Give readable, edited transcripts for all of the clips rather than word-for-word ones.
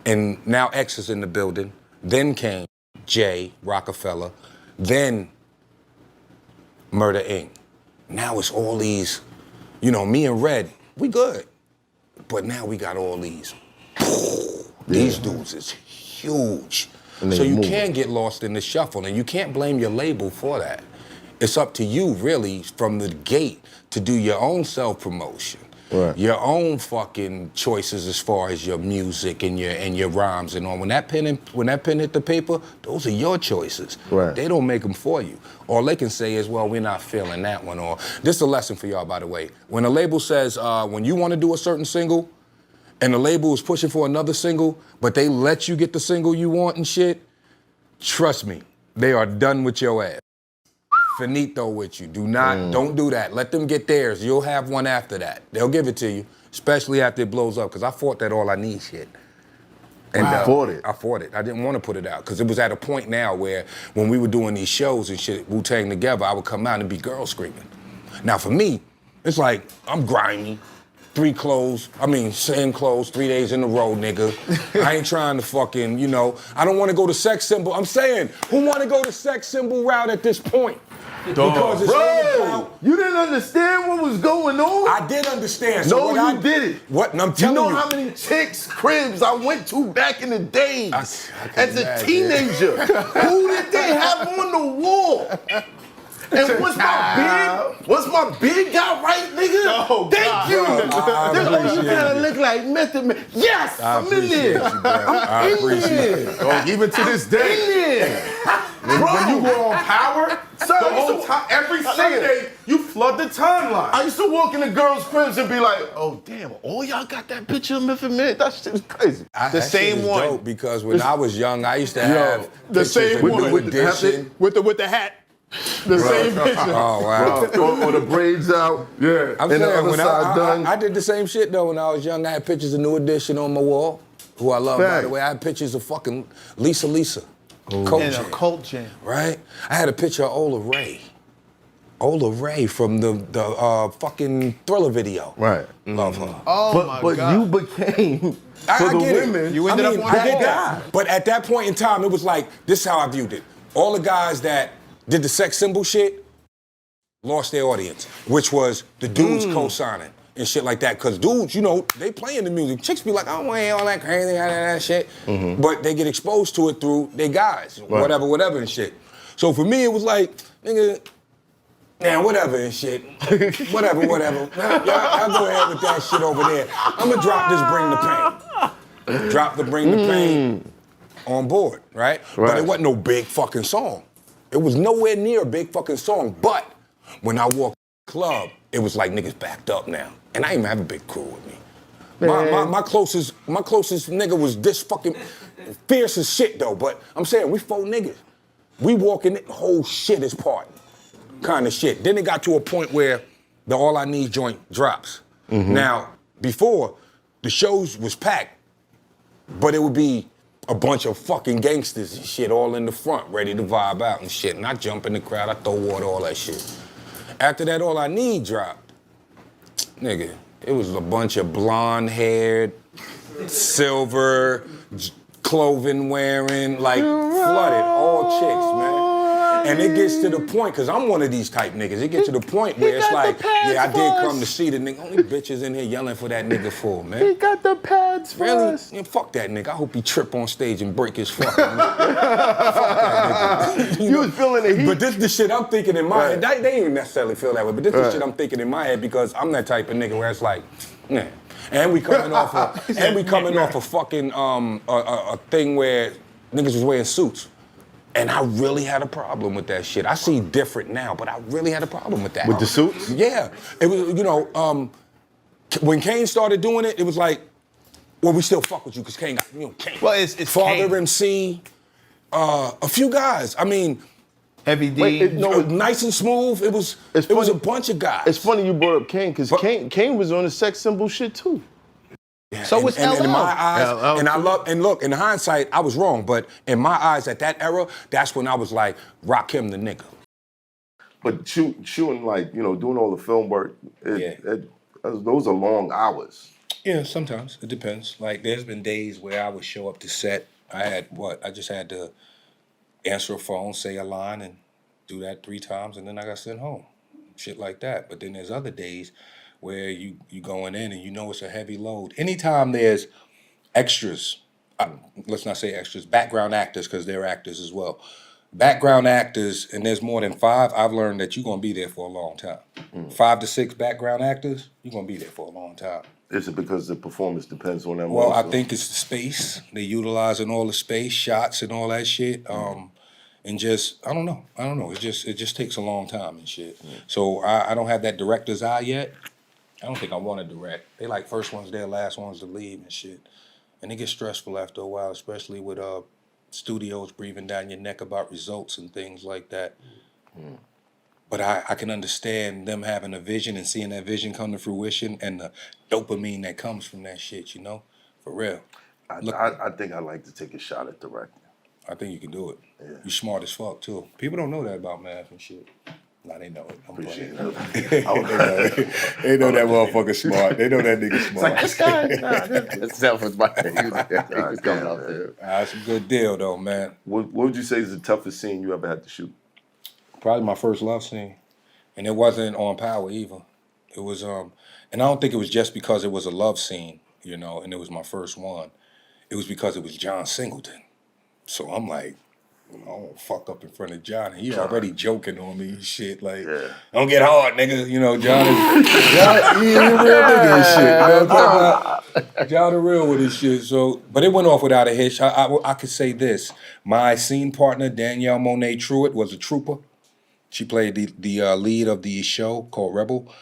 And now X is in the building. Then came Jay, Rockefeller. Then Murder Inc. Now it's all these, me and Red, we good. But now we got all these. These dudes is huge. So you can't get lost in the shuffle, and you can't blame your label for that. It's up to you, really, from the gate to do your own self-promotion. Right. Your own fucking choices as far as your music and your rhymes and all. When that pen hit the paper, those are your choices. Right. They don't make them for you. All they can say is, well, we're not feeling that one. Or this is a lesson for y'all, by the way. When a label says, when you want to do a certain single, and the label is pushing for another single, but they let you get the single you want and shit, trust me, they are done with your ass. Finito with you. Don't do that. Let them get theirs. You'll have one after that. They'll give it to you, especially after it blows up, because I fought that All I Need shit. And I fought it. I didn't want to put it out, because it was at a point now where when we were doing these shows and shit, Wu-Tang together, I would come out and be girls screaming. Now for me, it's like, I'm grimy. Same clothes, 3 days in a row, nigga. I ain't trying to fucking, I don't want to go to sex symbol. I'm saying, who want to go to sex symbol route at this point? Because it's bro, you didn't understand what was going on? I did understand. So no, you didn't. What? And I'm telling you. You know how many chicks' cribs I went to back in the days as a teenager? Who did they have on the wall? And what's my big guy right, nigga? Oh, thank you. You kind of look like Method Man. Yes, I'm in there. I'm in there. Oh, even to this day. When you go on Power, the whole time, every Sunday, you flood the timeline. I used to walk in the girls' cribs and be like, oh, damn, all y'all got that picture of Method Man? That shit is crazy. The same one. Dope because when I was young, I used to have the same one with the hat. The same picture. Oh, wow. Or the braids out. Yeah. I'm saying, when I did the same shit, though, when I was young. I had pictures of New Edition on my wall, who I love, by the way. I had pictures of fucking Lisa. Cult Jam. Right? I had a picture of Ola Ray from the fucking Thriller video. Right. Love her. Oh, my God. But you became, for the women, you ended up on that guy. But at that point in time, it was like, this is how I viewed it. All the guys that did the sex symbol shit lost their audience, which was the dudes co-signing and shit like that. Because dudes, they playing the music. Chicks be like, I don't want to hear all that crazy, that shit. But they get exposed to it through their guys, whatever and shit. So for me, it was like, nigga, whatever and shit. whatever. Y'all go ahead with that shit over there. I'm going to drop this Bring the Pain. Drop the Bring the Pain on board, right? But it wasn't no big fucking song. It was nowhere near a big fucking song, but when I walked the club, it was like niggas backed up now. And I didn't even have a big crew with me. My closest nigga was this fucking fierce as shit though, but I'm saying we 4 niggas. We walking the whole shit is part kind of shit. Then it got to a point where the All I Need joint drops. Now, before, the shows was packed, but it would be a bunch of fucking gangsters and shit all in the front, ready to vibe out and shit. And I jump in the crowd, I throw water, all that shit. After that All I Need dropped, nigga, it was a bunch of blonde-haired, silver, clothing wearing, like flooded, all chicks, man. And it gets to the point, because I'm one of these type niggas, it gets to the point where it's like, yeah, I did come to see the nigga. Only bitches in here yelling for that nigga for, man. He got the pads for us. Yeah, fuck that nigga. I hope he trip on stage and break his fucking neck. Fuck that nigga. You was feeling the heat. But this the shit I'm thinking in my head. They didn't even necessarily feel that way, but this the shit I'm thinking in my head because I'm that type of nigga where it's like, nah. And we coming off a fucking a thing where niggas was wearing suits. And I really had a problem with that shit. I see different now, but I really had a problem with that. With the suits? Yeah. It was, when Kane started doing it, it was like, well, we still fuck with you because Kane got, Kane. Well, it's Father Kane. MC, a few guys. I mean, Heavy D. Nice and Smooth. It was a bunch of guys. It's funny you brought up Kane because Kane was on the sex symbol shit too. Yeah, so was LL. In my eyes, and look, in hindsight, I was wrong, but in my eyes at that era, that's when I was like, rock him the nigga. But shooting like, doing all the film work, those are long hours. Yeah, sometimes it depends. Like there's been days where I would show up to set. I just had to answer a phone, say a line, and do that 3 times, and then I got sent home. Shit like that. But then there's other days where you going in and you know it's a heavy load. Anytime there's extras, let's not say extras, background actors, because they're actors as well. Background actors, and there's more than 5, I've learned that you're going to be there for a long time. 5 to 6 background actors, you're going to be there for a long time. Is it because the performance depends on them? Well, also? I think it's the space. They're utilizing all the space, shots and all that shit. And just, I don't know. It just takes a long time and shit. So I don't have that director's eye yet. I don't think I want to direct. They like first ones there, last ones to leave and shit. And it gets stressful after a while, especially with studios breathing down your neck about results and things like that. But I can understand them having a vision and seeing that vision come to fruition and the dopamine that comes from that shit, you know? For real. I think I'd like to take a shot at directing. I think you can do it. Yeah. You smart as fuck, too. People don't know that about math and shit. Nah, they know it. I'm Appreciate playing. it. They know that motherfucker smart. They know that nigga smart. It's like, this guy, this self was my he was coming out there. That's a good deal, though, man. What would you say is the toughest scene you ever had to shoot? Probably my first love scene. And it wasn't on Power either. It was, and I don't think it was just because it was a love scene, you know, and it was my first one. It was because it was John Singleton. So I'm like, I don't fuck up in front of John. And he already joking on me and shit. Like, don't get hard, nigga. You know, John he a real nigga and shit. You know what I'm talking about? John the real with his shit. So, but it went off without a hitch. I could say this. My scene partner, Danielle Monet Truitt, was a trooper. She played the lead of the show called Rebel.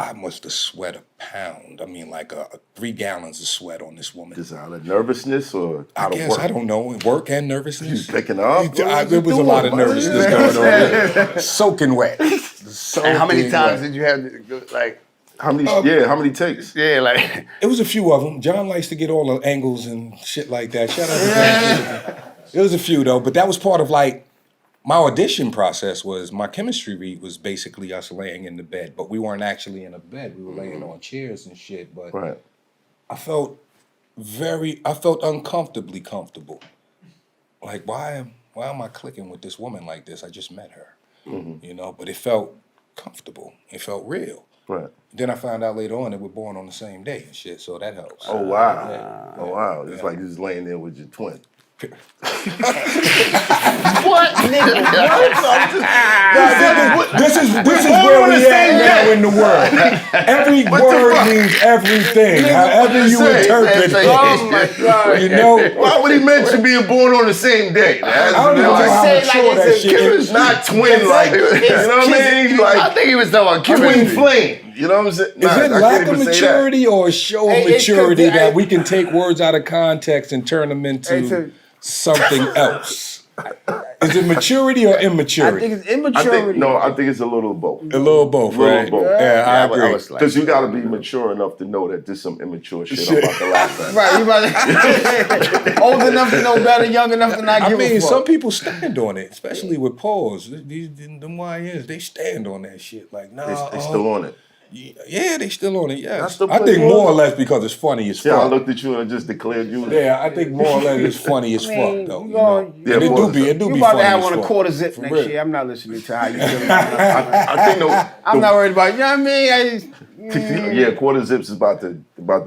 I must have sweat a pound. I mean, like 3 gallons of sweat on this woman. Just out of nervousness or out of work? I don't know. Work and nervousness. You picking up? There was a lot of nervousness going on there. Soaking wet. And how many times did you have to go, like? How many takes? Yeah, like. It was a few of them. John likes to get all the angles and shit like that. Shout out to John. It was a few though, but that was part of like my audition process. Was my chemistry read was basically us laying in the bed, but we weren't actually in a bed. We were laying on chairs and shit. But I felt uncomfortably comfortable. Like why am I clicking with this woman like this? I just met her, you know. But it felt comfortable. It felt real. Right. Then I found out later on that we're born on the same day and shit, so that helps. Oh wow! Oh wow! It's like you're just laying there with your twin. What, nigga? This is where we at now in the world. Every word means everything. However you interpret it. Oh my God. You know? Why would he mention being born on the same day? I don't know how mature that shit is. It's not twin like. You know what I mean? Like I think he was talking about twin chemistry. flame. You know what I'm saying? Is it lack of maturity or a show of maturity that we can take words out of context and turn them into something else? Is it maturity or immaturity? I think it's immaturity. I think it's a little of both. A little both, right? Yeah, I agree. Because you got to be mature enough to know that there's some immature shit I'm about to laugh at. Right, you about to old enough to know better, young enough to not give a fuck. Some people stand on it, especially with pause. These them YNs, they stand on that shit. Like, nah, They still on it. Yeah, they still on it. Yes, That's I think more or less because it's funny as fuck. Yeah, I looked at you and just declared you. Yeah, I think more or less it's funny as fuck though. You know? Yeah, it do be You funny about to have as one a fuck. quarter zip For next real. year. I'm not listening to how you feel. I think I'm not worried about. You know what I mean? yeah, quarter zips is about to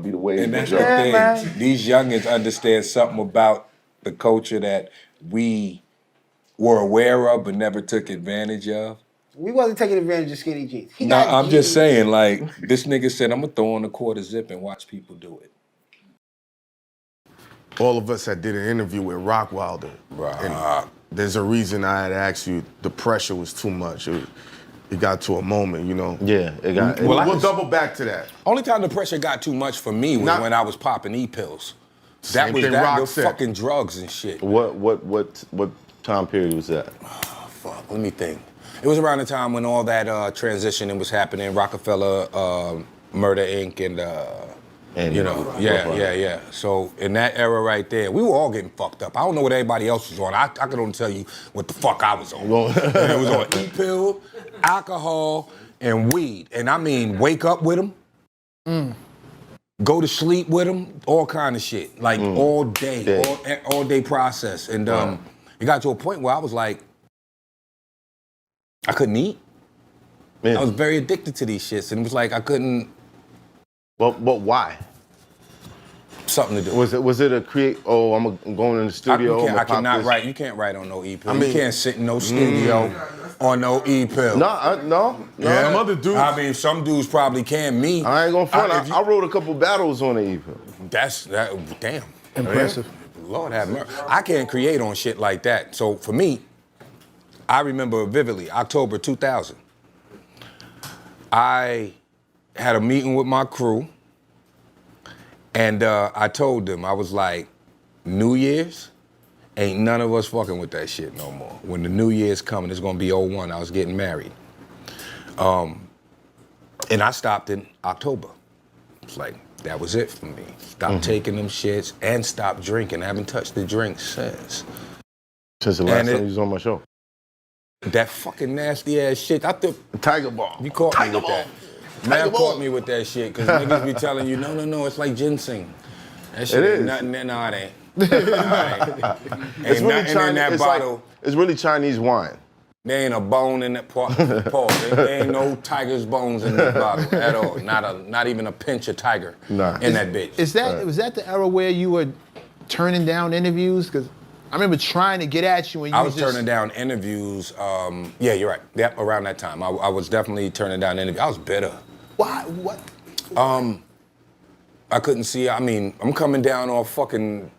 be the way. And that's to the go. thing. man. These youngins understand something about the culture that we were aware of but never took advantage of. We wasn't taking advantage of skinny jeans. No, I'm just saying, like, this nigga said, I'm gonna throw on a quarter zip and watch people do it. All of us that did an interview with Rock Wilder. And there's a reason I had asked you, the pressure was too much. It got to a moment, you know? Yeah, it got. We'll double back to that. Only time the pressure got too much for me was when I was popping E-pills. Same thing Rock was said. fucking drugs and shit. What time period was that? Fuck, let me think. It was around the time when all that transitioning was happening, Rockefeller, Murder Inc., and you know, yeah. So in that era right there, we were all getting fucked up. I don't know what everybody else was on. I could only tell you what the fuck I was on. It was on E-pill, alcohol, and weed. And I mean, wake up with them. go to sleep with them, all kind of shit, like all day, all day process. And it got to a point where I was like, I couldn't eat. Man. I was very addicted to these shits, and it was like I couldn't. But why? Something to do. Was it a create? Oh, I'm going in the studio. I cannot write. You can't write on no E-pill. You can't sit in no studio on no E-pill. No. Yeah. Some other dudes. I mean, some dudes probably can. Me, I ain't gonna front. I wrote a couple battles on the EP. That's that. Damn. Impressive. Lord have mercy. I can't create on shit like that. So for me, I remember vividly October 2000. I had a meeting with my crew. And I told them, I was like, New Year's, ain't none of us fucking with that shit no more. When the New Year's coming, it's gonna be 01, I was getting married. And I stopped in October. It's like, that was it for me. Stopped taking them shits and stopped drinking. I haven't touched the drink since. Since the last time you was on my show. That fucking nasty ass shit, I thought, Tiger Ball. you caught me with that. Man caught me with that shit, because niggas be telling you, no, it's like ginseng. That shit ain't nothing, no, it ain't. Ain't nothing in that bottle. It's really Chinese wine. There ain't a bone in that pot. There ain't no tiger's bones in that bottle at all. Not even a pinch of tiger in that bitch. Was that the era where you were turning down interviews? Because I remember trying to get at you and I was turning down interviews. Yeah, you're right. Yep, around that time. I was definitely turning down interviews. I was bitter. Why? What? I couldn't see. I mean, I'm coming down off fucking,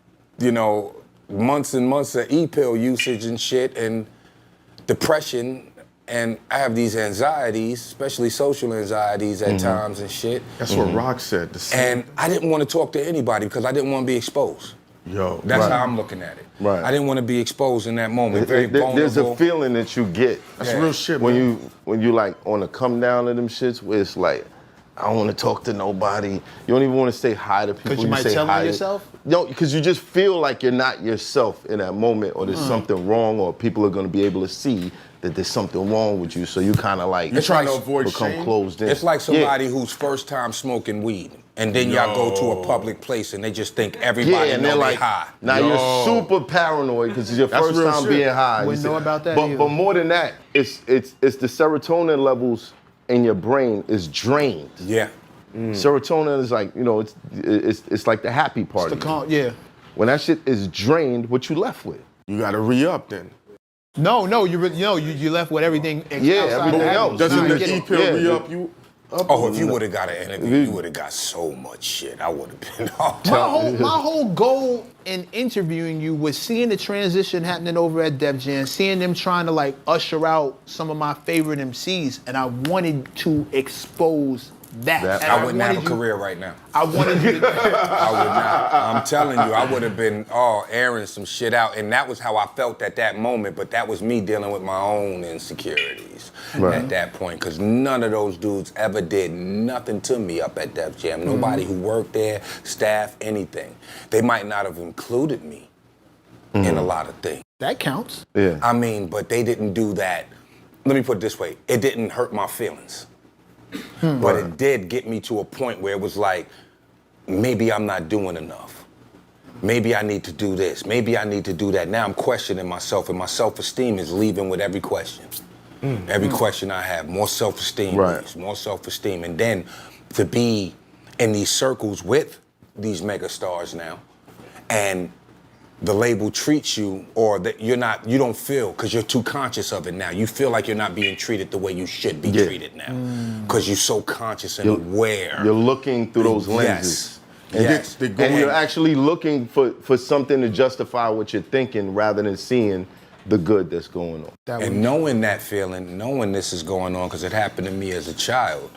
months and months of E-pill usage and shit and depression, and I have these anxieties, especially social anxieties at times and shit. That's what Rock said. And I didn't want to talk to anybody because I didn't want to be exposed. That's how I'm looking at it. Right. I didn't want to be exposed in that moment. Very vulnerable. There's a feeling that you get. That's real shit, when man. when you like on the come down of them shits where it's like, I don't want to talk to nobody. You don't even want to say hi to people. Because you might say tell hi on yourself? No, because you just feel like you're not yourself in that moment, or there's something wrong, or people are going to be able to see that there's something wrong with you. So you kind of like You're trying to avoid become shame? closed in. It's like somebody who's first time smoking weed, and then y'all go to a public place and they just think everybody and know they're they like, high. now you're super paranoid because it's your first real time shit. being high. Wouldn't know about that But either. more than that, it's the serotonin levels in your brain is drained. Yeah. Serotonin is like, it's like the happy part. The calm, yeah. When that shit is drained, what you left with? You got to re-up then. No, you left with everything. Yeah, outside everything the else. house. Doesn't You the get it. E-pill re-up you? Oh, if you would have got an interview, you would have got so much shit. I would have been My whole goal in interviewing you was seeing the transition happening over at Def Jam, seeing them trying to like usher out some of my favorite MCs, and I wanted to expose that. And I wouldn't have a wanted you- career right now. I wanted you to. I would not. I'm telling you, I would have been airing some shit out, and that was how I felt at that moment. But that was me dealing with my own insecurities at that point, because none of those dudes ever did nothing to me up at Def Jam. Nobody who worked there, staff, anything. They might not have included me in a lot of things. That counts. Yeah. I mean, but they didn't do that. Let me put it this way: it didn't hurt my feelings. But it did get me to a point where it was like, maybe I'm not doing enough. Maybe I need to do this. Maybe I need to do that. Now I'm questioning myself, and my self-esteem is leaving with every question. Every question I have, more self-esteem, leaves, more self-esteem. And then to be in these circles with these mega stars now, and the label treats you, or that you don't feel, because you're too conscious of it now. You feel like you're not being treated the way you should be treated now, because you're so conscious and aware. You're looking through those lenses. Yes. And you're actually looking for something to justify what you're thinking rather than seeing the good that's going on. And knowing that feeling, knowing this is going on, because it happened to me as a child,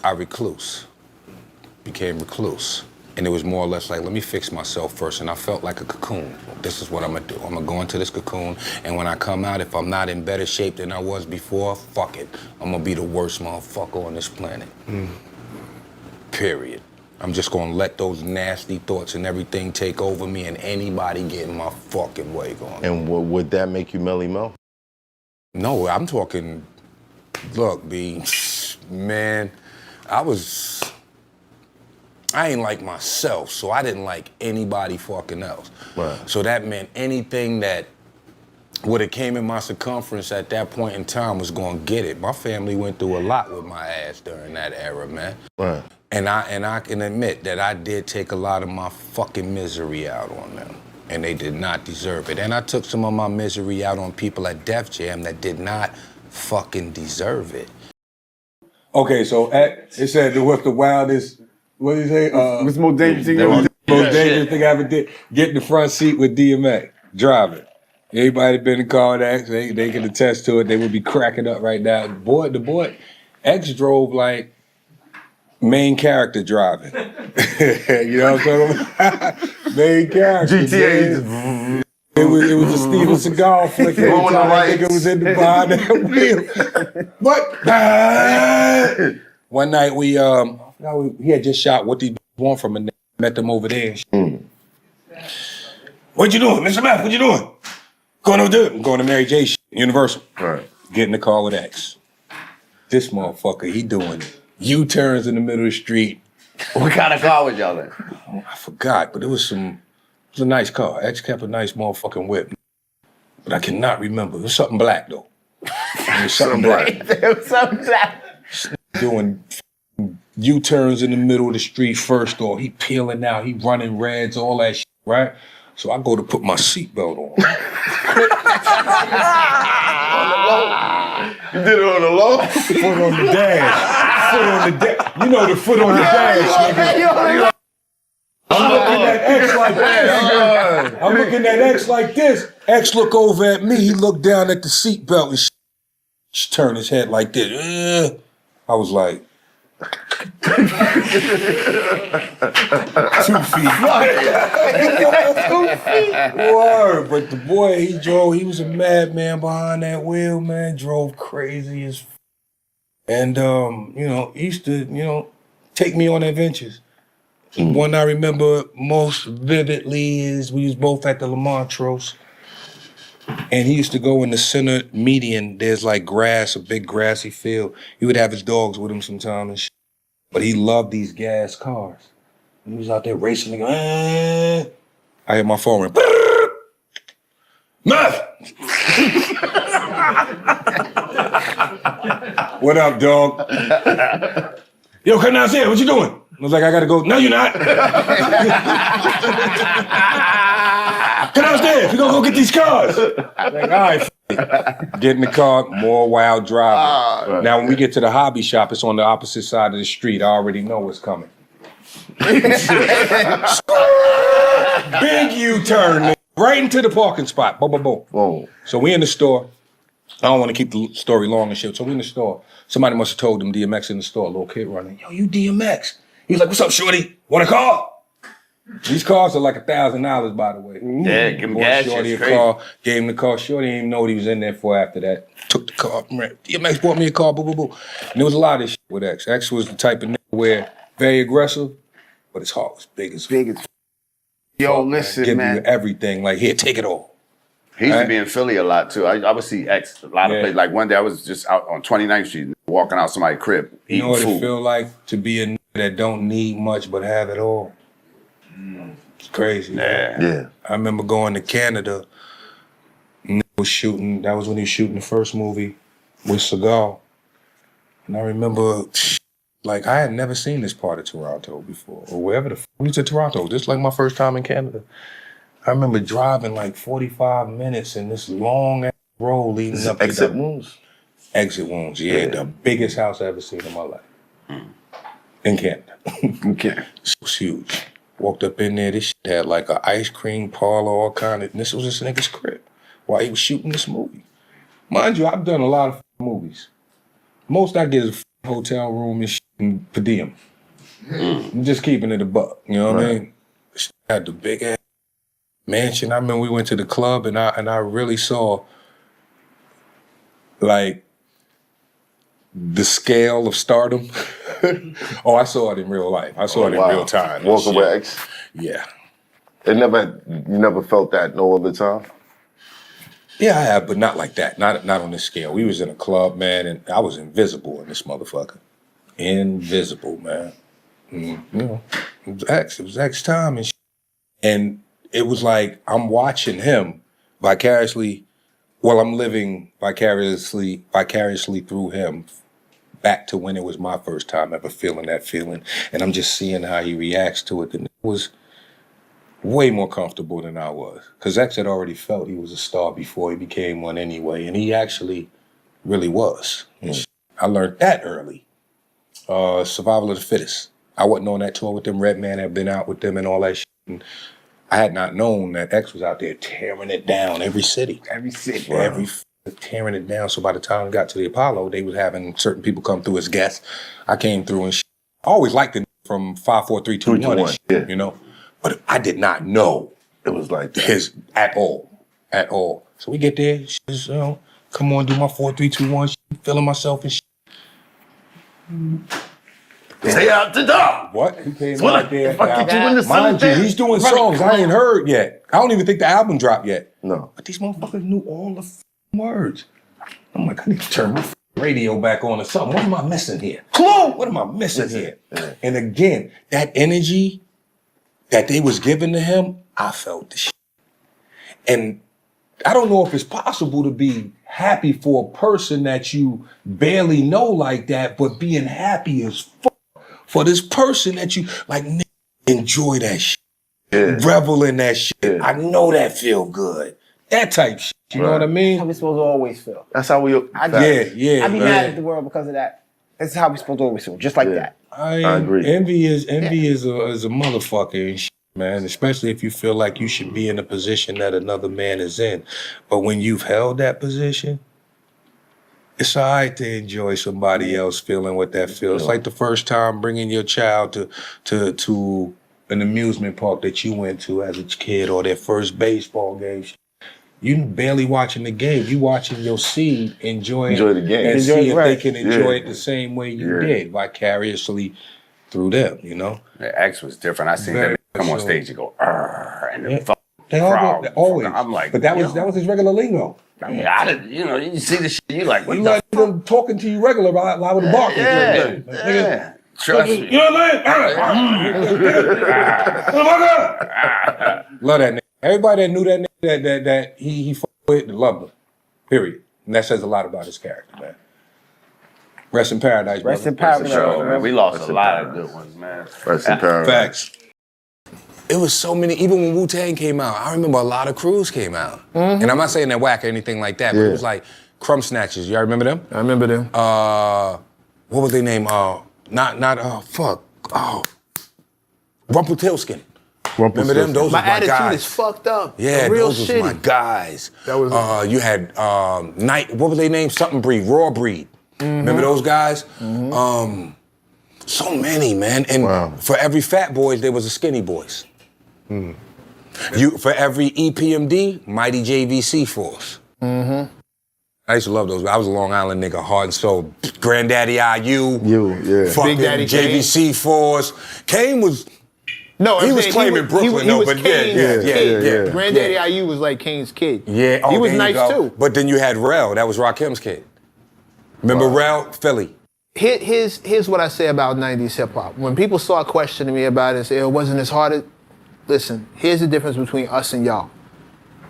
I became recluse. And it was more or less like, let me fix myself first. And I felt like a cocoon. This is what I'm gonna do. I'm gonna go into this cocoon, and when I come out, if I'm not in better shape than I was before, fuck it. I'm gonna be the worst motherfucker on this planet. Period. I'm just gonna let those nasty thoughts and everything take over me, and anybody get in my fucking way going. And would that make you Melly Mel? No, I'm talking, look, B, man, I ain't like myself, so I didn't like anybody fucking else. Right. So that meant anything that would have came in my circumference at that point in time was gonna get it. My family went through a lot with my ass during that era, man. Right. And I can admit that I did take a lot of my fucking misery out on them. And they did not deserve it. And I took some of my misery out on people at Def Jam that did not fucking deserve it. Okay, so it said what's the wildest, what did you say? What's the most dangerous thing? Most dangerous thing I ever did? Get in the front seat with DMX, driving. Anybody been in car with X, they can attest to it. They would be cracking up right now. The boy, X drove like main character driving. You know what I'm talking about? Main character. GTA. It was a Steven Seagal flick. Every time I think it was in the behind that wheel. But one night he had just shot What These Want from a nigga. Met them over there. What you doing, Mr. Math? What you doing? Going to Mary J. Universal. Right. Get in the car with X. This motherfucker, he doing U-turns in the middle of the street. What kind of car was y'all in? I forgot, but it was a nice car. X kept a nice motherfucking whip. But I cannot remember. It was something black, though. It was something black. It was something black. Doing U-turns in the middle of the street first off. He peeling out. He running reds, all that shit, right? So I go to put my seatbelt on. You did it on the low? Foot on the dash. Foot on the dash. You know the foot on the dash, nigga. I'm looking at X like this. I'm looking at X like this. X look over at me. He looked down at the seatbelt and turned his head like this. I was like, 2 feet. Word. But the boy, he drove, he was a madman behind that wheel, man. Drove crazy as and he used to, take me on adventures. One I remember most vividly is we was both at the Lamontros. And he used to go in the center median. There's like grass, a big grassy field. He would have his dogs with him sometimes and shit. But he loved these gas cars. He was out there racing. I hear my phone ring. Muff! What up, dog? Yo, come downstairs. What you doing? I was like, I gotta go. No, you're not. Come downstairs. We're gonna go get these cars. I'm like, all right. Get in the car, more wild driving. Now, when we get to the hobby shop, it's on the opposite side of the street. I already know what's coming. Big U-turn, right into the parking spot. Boom, boom, boom. Whoa. So we in the store. I don't want to keep the story long and shit. So we in the store. Somebody must have told them DMX in the store. A little kid running. Yo, you DMX. He was like, what's up, shorty? Want a car? These cars are like $1,000, by the way. Yeah, give him gas. Shorty a car. Gave him the car. Shorty didn't even know what he was in there for after that. Took the car. DMX bought me a car. Boo, boo, boo. And there was a lot of this shit with X. X was the type of nigga where very aggressive, but his heart was big as fuck. Yo, listen, Give man. you everything. Like, here, take it all. He used to be in Philly a lot too. I would see X a lot of places. Like one day I was just out on 29th Street, walking out somebody's crib, eating You know what food. it feel like to be a nigga that don't need much but have it all? It's crazy. Yeah. Yeah. I remember going to Canada. Was shooting. That was when he was shooting the first movie with Seagal. And I remember, like, I had never seen this part of Toronto before, or wherever the we was in Toronto. This like my first time in Canada. I remember driving like 45 minutes in this long ass road leading up to Exit Wounds? Exit Wounds, yeah. The biggest house I ever seen in my life. In Canada. Okay. It was huge. Walked up in there, this shit had like an ice cream parlor, all kind of, and this was this nigga's crib while he was shooting this movie. Mind you, I've done a lot of movies. Most I get is a hotel room and shit and per diem. I'm just keeping it a buck, you know what I mean? This had the big ass mansion. I remember we went to the club and I really saw like the scale of stardom. Oh, I saw it in real life. I saw it in real time. Walking with X? Yeah. You never felt that no other time? Yeah, I have, but not like that. Not on this scale. We was in a club, man, and I was invisible in this motherfucker. Invisible, man. You know, it was X time and shit. And it was like, I'm watching him vicariously, well, I'm living vicariously through him back to when it was my first time ever feeling that feeling. And I'm just seeing how he reacts to it. And it was way more comfortable than I was. Because X had already felt he was a star before he became one anyway. And he actually really was. And I learned that early. Survival of the Fittest. I wasn't on that tour with them. Redman had been out with them and all that shit. And I had not known that X was out there tearing it down every city. Tearing it down. So by the time we got to the Apollo, they was having certain people come through as guests. I came through and shit. I always liked it from 5, 4, 3, 2, 1 and shit, yeah. you know? But I did not know It was like that. his at all. So we get there, shit, you know, come on, do my 4, 3, 2, 1, shit, feeling myself and shit. Stay out the door. What? He came Well, out there. if I get you in the Mind you, cemetery, he's doing songs I ain't heard yet. I don't even think the album dropped yet. No. But these motherfuckers knew all the words. I'm like, I need to turn my radio back on or something. What am I missing here? Clue! What am I missing here? Yeah. And again, that energy that they was giving to him, I felt the shit. And I don't know if it's possible to be happy for a person that you barely know like that, but being happy as fuck for this person that you, like, enjoy that shit. Yeah. Revel in that shit. Yeah. I know that feel good. That type shit. You know what I That's mean? how we supposed to always feel. That's how we. Yeah. Yeah. I be mad at the world because of that. That's how we supposed to always feel, just like that. I agree. Envy is a motherfucker and shit, man. Especially if you feel like you should be in a position that another man is in. But when you've held that position, it's all right to enjoy somebody else feeling what that feels. It's like the first time bringing your child to an amusement park that you went to as a kid, or their first baseball game. You barely watching the game. You watching your seed enjoy the game. and Enjoy see it, if right. they can enjoy Yeah. it the same way you Yeah. did, vicariously through them, you know? The X was different. I seen Very them come on so. stage and go, "Arr," and Yeah. the fucking They crowd. always. I'm like, but that was yo. his regular lingo. I mean, I didn't, you see the shit, you like, what You the like them talking to you regular while with the barking. yeah. Trust me. You know what I mean? Love that nigga. Everybody that knew that nigga that he fucked with loved him. Period. And that says a lot about his character, man. Rest in paradise, brother. Rest in paradise. Sure, man. We lost a lot of good ones, man. Rest in paradise. Facts. It was so many, even when Wu-Tang came out, I remember a lot of crews came out. And I'm not saying they're whack or anything like that, but it was like Crumb Snatchers. Y'all remember them? I remember them. What was their name? Rumpelstiltskin. Remember them? Those My was my attitude guys. is fucked up. Yeah, real those was shitty. my guys. That was- you had Night. What was their name? Something Breed, Raw Breed. Remember those guys? So many, man. And for every Fat Boys, there was a Skinny Boys. For every EPMD, Mighty JVC Force. I used to love those. I was a Long Island nigga, heart and soul. Granddaddy IU. Fucking Big Daddy Kane. JVC Force. Kane was. No, He I'm was saying claiming Brooklyn, though, was but Kane's yeah. kid. Granddaddy IU was like Kane's kid. Yeah, he was there you nice go. too. But then you had Rel. That was Rakim's kid. Remember Rel? Philly. Here's what I say about 90s hip hop. When people start questioning me about it and say it wasn't as hard as, listen, here's the difference between us and y'all.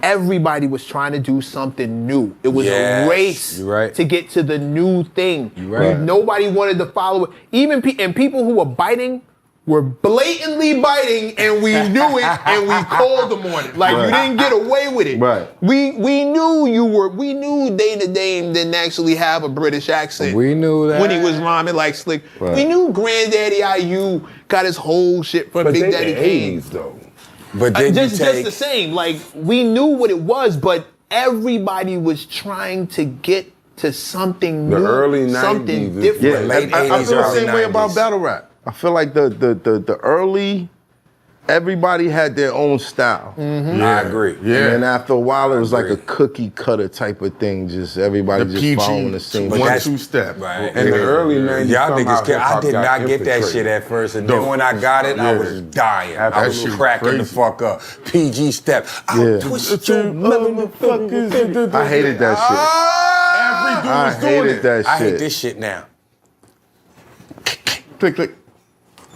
Everybody was trying to do something new. It was Yes, a race you're right. to get to the new thing. You're right. Nobody wanted to follow it. Even and people who were biting were blatantly biting, and we knew it, and we called them on it. Like, you didn't get away with it. Right. We knew we knew Dana Dame didn't actually have a British accent. We knew that. When he was rhyming like Slick. Right. We knew Granddaddy IU got his whole shit from Big Daddy Kane. though. But then Just you take. the same. Like, we knew what it was, but everybody was trying to get to something The new, early 90s something is- different. late I 80s, feel the early same way 90s. about battle rap. I feel like the early, everybody had their own style. I agree. And then after a while, it was like a agree. cookie cutter type of thing. Just everybody just following the same. But that's- 1-2 step. Right. In the early 90s, Y'all somehow niggas, I hip-hop did got not get that infiltrated. shit at first, and then when I got it, I was dying. I That was shit cracking the crazy. fuck up. PG step. I'll twist your motherfuckers. I hated that shit. Every I hated that shit. I hate this shit now. Click, click.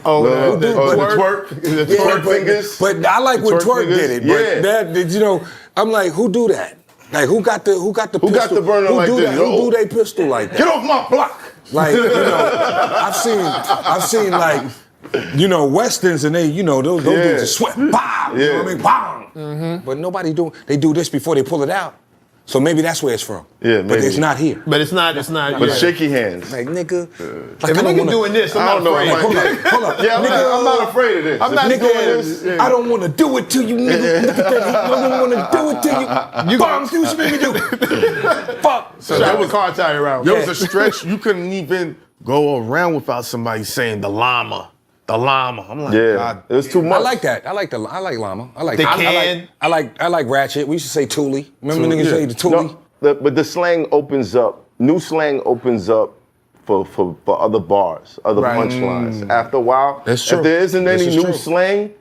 Oh, the twerk. The twerk fingers. But I like when Twerk Twerk fingers? did it. Yeah. But that, you know, I'm like, who do that? Like, who got the pistol? Who got the burner like this? Who do they pistol like that? Get off my block. Like, you know, I've seen like, you know, westerns and they, you know, those dudes are sweat, pow, you know what I mean, pow. But nobody they do this before they pull it out. So maybe that's where it's from. Yeah, But maybe. it's not here. But it's not. But shaky hands. Like, nigga. Like, If a nigga doing this, I'm not afraid. Like, hold up. Yeah, I'm not afraid of this. I'm not If doing nigga this. is- I don't want to do it to you, nigga. Look at that. I don't want to do it to you. Bombs, do what you make me do. Fuck. So Strap the car tire around. There was a stretch you couldn't even go around without somebody saying the llama. The llama. I'm like, Yeah, God. it was too much. I like that. I like llama. I like The I can. like ratchet. We used to say Thule. Remember niggas say the Thule? No, but the slang opens up. New slang opens up for other bars, other punchlines. After a while, That's true. if there isn't This any is new true. slang,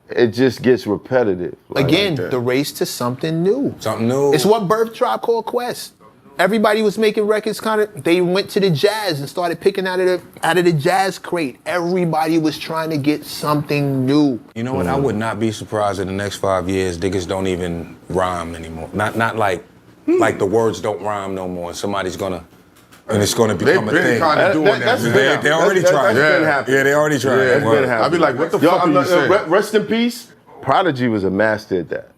it just gets repetitive. Again, the race to something new. Something new. It's what birthed Tribe Called Quest. Everybody was making records they went to the jazz and started picking out of the jazz crate. Everybody was trying to get something new. You know what? I would not be surprised in the next 5 years niggas don't even rhyme anymore. Not like the words don't rhyme no more. And somebody's gonna, and it's gonna become a They've been thing. kind of doing that's that. been- They already that's tried. been happening. Yeah, they already tried. Yeah, That's been happening. I'd be like, what the Yo, fuck are you saying? Rest in peace. Prodigy was a master at that.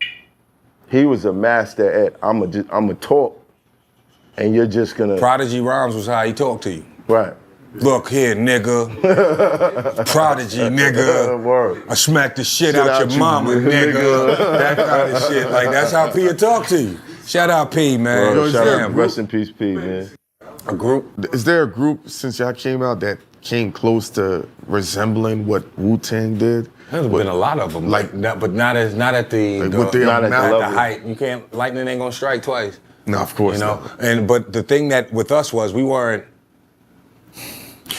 He was a master at I'ma talk, and you're just gonna Prodigy rhymes was how he talked to you. right. Look here, nigga. Prodigy, nigga. Word. I smacked the shit out your mama, nigga. That kind of shit. Like, that's how P would talk to you. Shout out P, man. Word. Shout Damn, out, rest in peace, P, man. a group. Is there a group since y'all came out that came close to resembling what Wu-Tang did? There's been a lot of them, Like- but not at the Like what they not at the at level. the height. You can't. Lightning ain't gonna strike twice. No, of course You know. not. But the thing that with us was we weren't.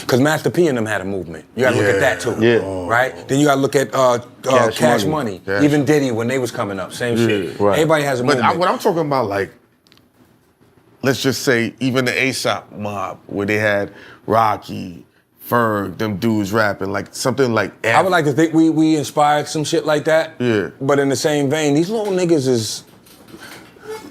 Because Master P and them had a movement. You gotta look at that too. Yeah. Right? Then you gotta look at Cash Money. Cash. Even Diddy when they was coming up. Same shit. right. Everybody has a But movement. what I'm talking about, like, let's just say even the ASAP mob, where they had Rocky, Ferg, them dudes rapping, like something like I would like to think we inspired some shit like that. Yeah. But in the same vein, these little niggas is.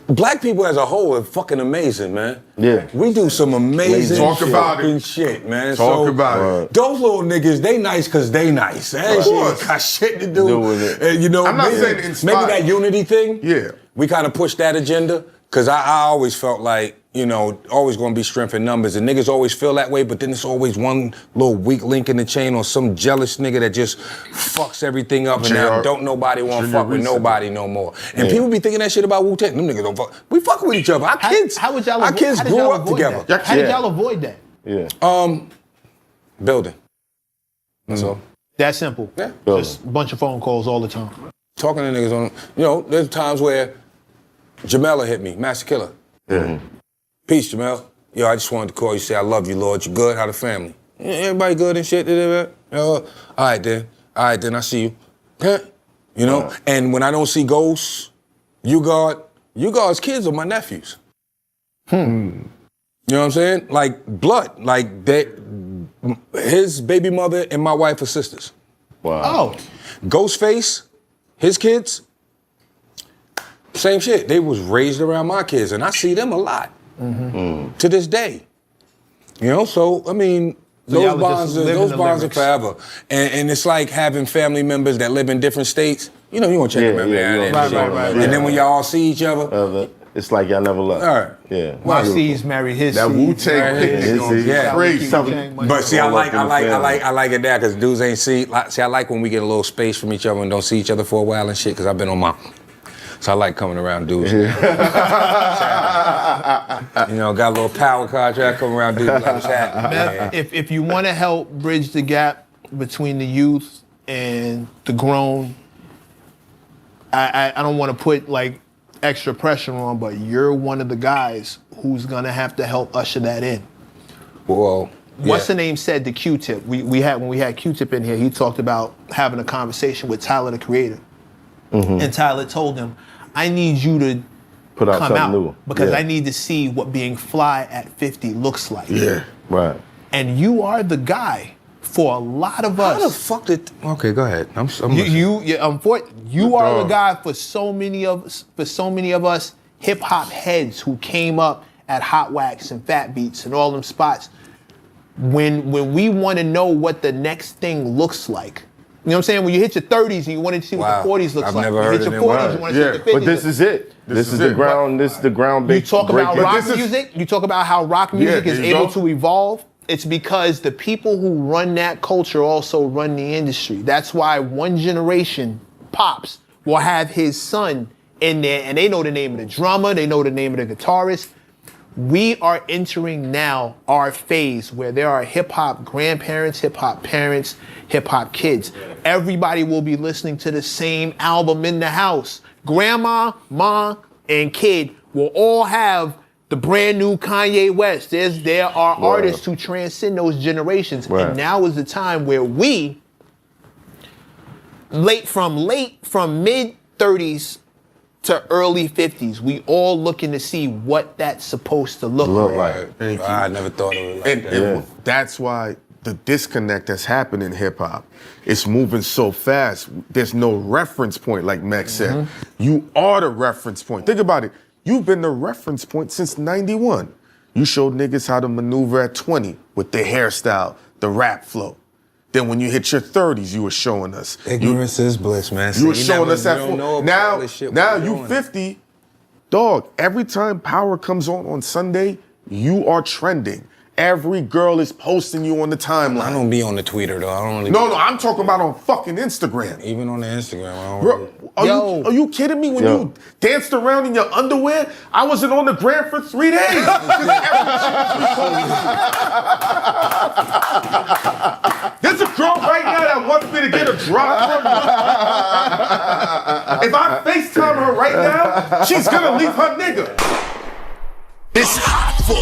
Black people as a whole are fucking amazing, man. Yeah. We do some amazing Talk about fucking it. shit, man. Talk about it. Those little niggas, they nice because they nice. That Of shit course. got shit to do. with it. And, you know, I'm not maybe, saying inspired. maybe that unity thing. Yeah. We kind of pushed that agenda because I always felt like, you know, always gonna be strength in numbers. And niggas always feel that way, but then it's always one little weak link in the chain or some jealous nigga that just fucks everything up and now JR, don't nobody want to Junior fuck with Reese. nobody no more. And people be thinking that shit about Wu-Tang. Them niggas don't fuck. We fucking with each other. Our kids, How would y'all our avo- kids how did grew y'all up avoid together. that? How did Yeah. y'all avoid that? Yeah. Building. That's all. That simple. Yeah. Just a bunch of phone calls all the time. Talking to niggas on, you know, there's times where Jamela hit me, Master Killer. Peace, Jamel. Yo, I just wanted to call you, say I love you, Lord. You good? How the family? Yeah, everybody good and shit? All right, then. I see you. Huh? You know? And when I don't see ghosts, you guys' kids are my nephews. You know what I'm saying? Like blood. Like his baby mother and my wife are sisters. Oh, Ghostface, his kids, same shit. They was raised around my kids, and I see them a lot to this day. You know, so I mean, So y'all those were bonds, just living those the bonds are lyrics. forever. And it's like having family members that live in different states. You know, you want to check them every now and then. Right, and shit. right, right, And right. then when y'all all see each other, It's like y'all never left. all right. Yeah. my C's married his That C's. Wu-Tang picnic it's Yeah. crazy. But see, I All like up in the family. it now because dudes ain't see. See, I like when we get a little space from each other and don't see each other for a while and shit. Because I've been on my, so I like coming around dudes. You know, got a little power contract coming around dudes. Like, what's happening, man? If you want to help bridge the gap between the youth and the grown, I don't want to put like extra pressure on, but you're one of the guys who's gonna have to help usher that in. Well, What's yeah. the name said to Q-Tip? We had when we had Q-Tip in here, he talked about having a conversation with Tyler the Creator, and Tyler told him, "I need you to Put out come something out new. because Yeah. I need to see what being fly at 50 looks like." Yeah. Right. And you are the guy for a lot of How the us. fuck did? Okay, go ahead. I'm You are the guy for so many of us hip hop heads who came up at Hot Wax and Fat Beats and all them spots. When we want to know what the next thing looks like. You know what I'm saying? When you hit your 30s and you want to see what the 40s looks I've like. never You heard hit it your in 40s, words. you want to see what the 50s But this look is it. This is the it. ground. This is the ground. You talk about rock this is- music. You talk about how rock music is there you able go. to evolve. It's because the people who run that culture also run the industry. That's why one generation, Pops, will have his son in there, and they know the name of the drummer, they know the name of the guitarist. We are entering now our phase where there are hip-hop grandparents, hip-hop parents, hip-hop kids. Everybody will be listening to the same album in the house. Grandma, mom, and kid will all have the brand new Kanye West. There are artists who transcend those generations. Right. And now is the time where we, from mid-30s to early 50s, we all looking to see what that's supposed to look like. Thank you. I never thought of it like that. And that's why the disconnect that's happened in hip hop, it's moving so fast. There's no reference point, like Max said. You are the reference point. Think about it. You've been the reference point since 91. You showed niggas how to maneuver at 20 with the hairstyle, the rap flow. Then when you hit your 30s, you were showing us. Ignorance is bliss, man. You were See, showing us that. don't know about Now, all this shit now we're you doing. 50, dog. Every time Power comes on Sunday, you are trending. Every girl is posting you on the timeline. I don't be on the Twitter though. I don't really. No, I'm talking about on fucking Instagram. Even on the Instagram, I don't Bro, really. are you kidding me? When you danced around in your underwear, I wasn't on the gram for 3 days. There's a girl right now that wants me to get a drop from her. If I FaceTime her right now, she's gonna leave her nigga. It's hot for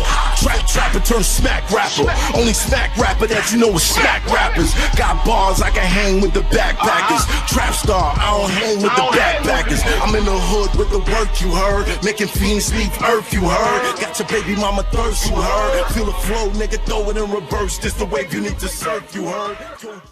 trapper turn smack rapper. Only smack rapper that you know is smack rappers. Got bars I can hang with the backpackers. Trap star, I don't hang with the backpackers. I'm in the hood with the work, you heard. Making fiends leave earth, you heard. Got your baby mama thirst, you heard. Feel the flow, nigga, throw it in reverse. This the wave you need to surf, you heard.